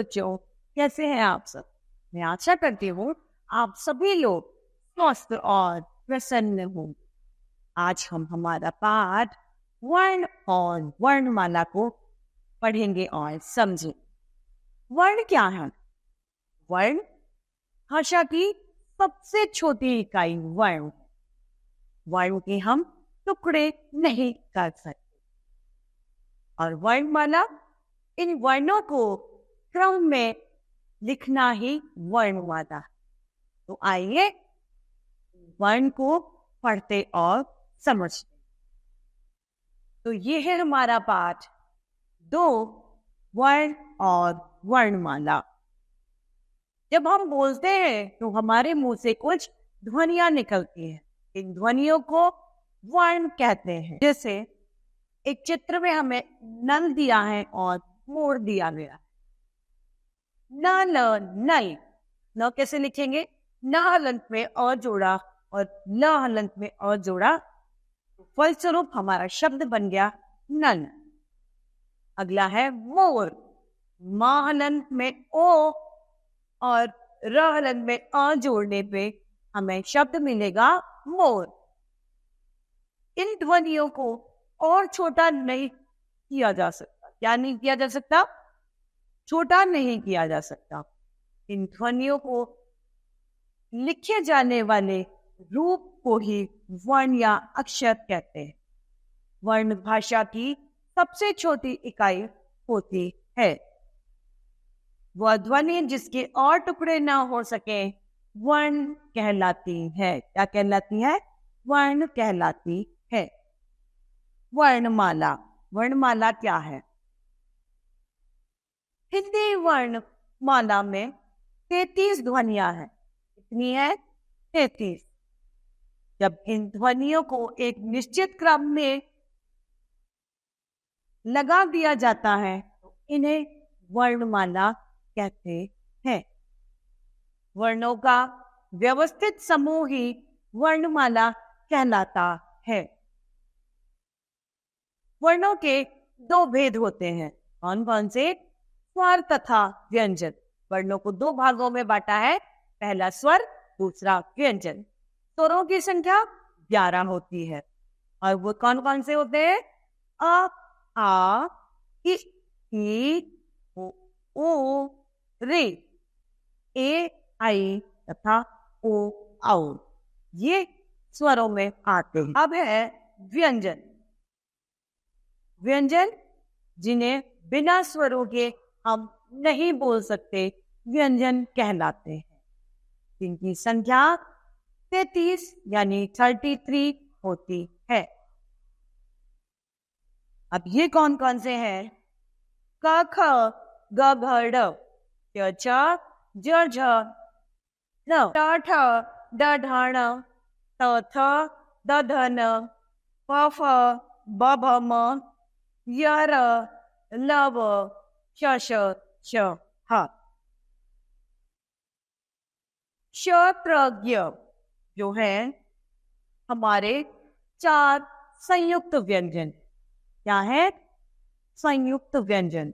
बच्चों, कैसे हैं आप सब? मैं आशा करती हूँ आप सभी लोग स्वस्थ और प्रसन्न हों। आज हम हमारा पाठ वर्ण और वर्णमाला को पढ़ेंगे और समझें। वर्ण क्या है? वर्ण भाषा की सबसे छोटी इकाई वर्ण है। वर्ण के हम टुकड़े नहीं कर सकते। और वर्णमाला, इन वर्णों को क्रम में लिखना ही वर्णमाला। तो आइए वर्ण को पढ़ते और समझते। तो ये है हमारा पाठ 2 वर्ण और वर्णमाला। जब हम बोलते हैं तो हमारे मुंह से कुछ ध्वनियां निकलती हैं। इन ध्वनियों को वर्ण कहते हैं। जैसे एक चित्र में हमें नल दिया है और मोर दिया गया है। न नल। न कैसे लिखेंगे? न हलंत में अ जोड़ा और ल हलंत में अ जोड़ा, फलस्वरूप हमारा शब्द बन गया नल। अगला है मोर। म हलंत में ओ और र हलंत में अ जोड़ने पे हमें शब्द मिलेगा मोर। इन ध्वनियों को और छोटा नहीं किया जा सकता। क्या नहीं किया जा सकता? छोटा नहीं किया जा सकता। इन ध्वनियों को लिखे जाने वाले रूप को ही वर्ण या अक्षर कहते हैं। वर्ण भाषा की सबसे छोटी इकाई होती है। वह ध्वनि जिसके और टुकड़े ना हो सके वर्ण कहलाती है। क्या कहलाती है? वर्ण कहलाती है। वर्णमाला। वर्णमाला क्या है? हिंदी वर्णमाला में 33 ध्वनियां हैं। कितनी है? 33। जब इन ध्वनियों को एक निश्चित क्रम में लगा दिया जाता है तो इन्हें वर्णमाला कहते हैं। वर्णों का व्यवस्थित समूह ही वर्णमाला कहलाता है। वर्णों के 2 भेद होते हैं। कौन कौन से? स्वर तथा व्यंजन। वर्णों को 2 भागों में बांटा है। पहला स्वर, दूसरा व्यंजन। स्वरों की संख्या 11 होती है। और वो कौन कौन से होते हैं? अ, आ, ई, उ, रे, ए, आई तथा ओ, औ। ये स्वरों में आते हैं। अब है व्यंजन। व्यंजन जिन्हें बिना स्वरों के हम नहीं बोल सकते, व्यंजन कहलाते हैं। जिनकी संख्या 33 यानी 33 होती है। अब ये कौन कौन से हैं? क, ख, ग, घ, ड़, च, छ, ज, झ, न, ट, ठ, ड, ढ, ण, त, थ, द, ध, न, प, फ, ब, भ, म, य, र, ल, व, श, श, श, ह। क्षत्रज्ञ जो है हमारे 4 संयुक्त व्यंजन। क्या है? संयुक्त व्यंजन।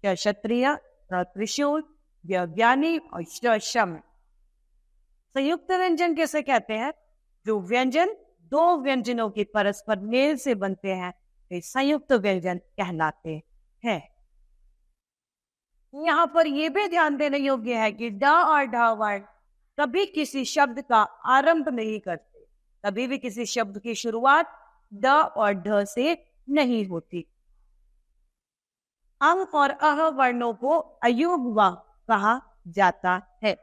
क्षत्रिय, त्रिशूल, ज्ञानी और शम। संयुक्त व्यंजन कैसे कहते हैं? जो व्यंजन 2 व्यंजनों के परस्पर मेल से बनते हैं वे संयुक्त व्यंजन कहलाते हैं। यहाँ पर यह भी ध्यान देने योग्य है कि ड और ढ वर्ण कभी किसी शब्द का आरंभ नहीं करते। कभी भी किसी शब्द की शुरुआत ड और ढ से नहीं होती। अंग और अह वर्णों को अयुग्म कहा जाता है।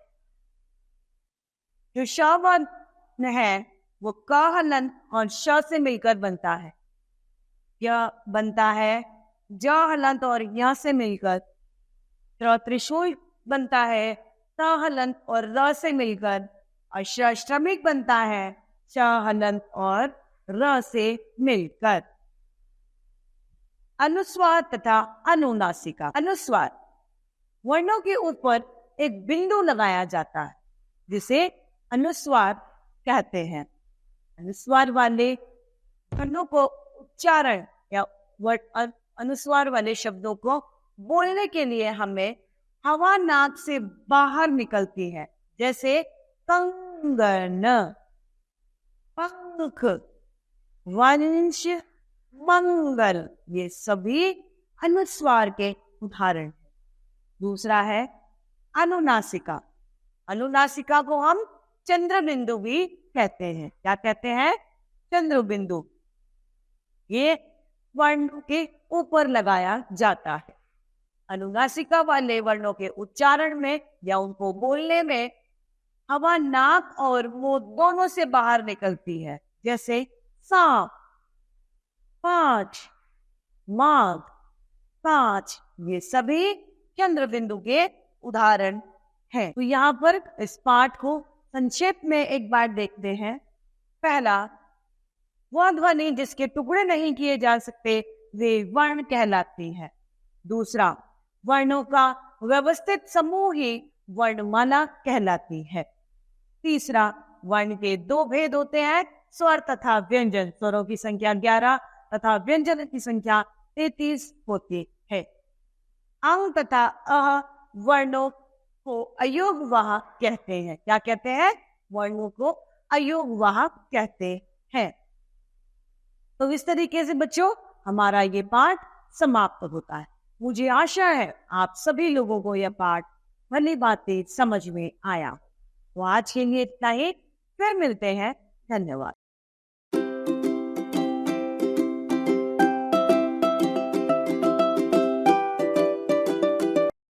जो श वर्ण है वो क हलंत और श से मिलकर बनता है। यह बनता है ज हलंत और य से मिलकर। त्रिशूल बनता है त हलंत और र से मिलकर। और श्रमिक बनता है श हलंत और र से मिलकर। अनुस्वार तथा अनुनासिका। अनुस्वार वर्णों के ऊपर एक बिंदु लगाया जाता है जिसे अनुस्वार कहते हैं। अनुस्वार वाले वर्णों को उच्चारण या अनुस्वार वाले शब्दों को बोलने के लिए हमें हवा नाक से बाहर निकलती है, जैसे कंगन, पंख, वंश, मंगल, ये सभी अनुस्वार के उदाहरण हैं। दूसरा है अनुनासिका। अनुनासिका को हम चंद्र बिंदु भी कहते हैं। क्या कहते हैं? चंद्र बिंदु। ये वर्ण के ऊपर लगाया जाता है। अनुनासिका वाले वर्णों के उच्चारण में या उनको बोलने में हवा नाक और मुंह दोनों से बाहर निकलती है, जैसे सांप, पांच, माघ, कांच, ये सभी चंद्र बिंदु के उदाहरण हैं। तो यहाँ पर इस पाठ को संक्षेप में एक बार देखते हैं। पहला, वह ध्वनि जिसके टुकड़े नहीं किए जा सकते वे वर्ण कहलाती है। दूसरा, वर्णों का व्यवस्थित समूह ही वर्णमाला कहलाती है। तीसरा, वर्ण के दो भेद होते हैं, स्वर तथा व्यंजन। स्वरों की संख्या 11 तथा व्यंजन की संख्या 33 होती है। अंग तथा अह वर्णों को अयोगवाह कहते हैं। क्या कहते हैं? वर्णों को अयोगवाह कहते हैं। तो इस तरीके से बच्चों हमारा ये पाठ समाप्त होता है। मुझे आशा है आप सभी लोगों को यह पाठ भली भांति समझ में आया। तो आज के लिए इतना ही, फिर मिलते हैं। धन्यवाद।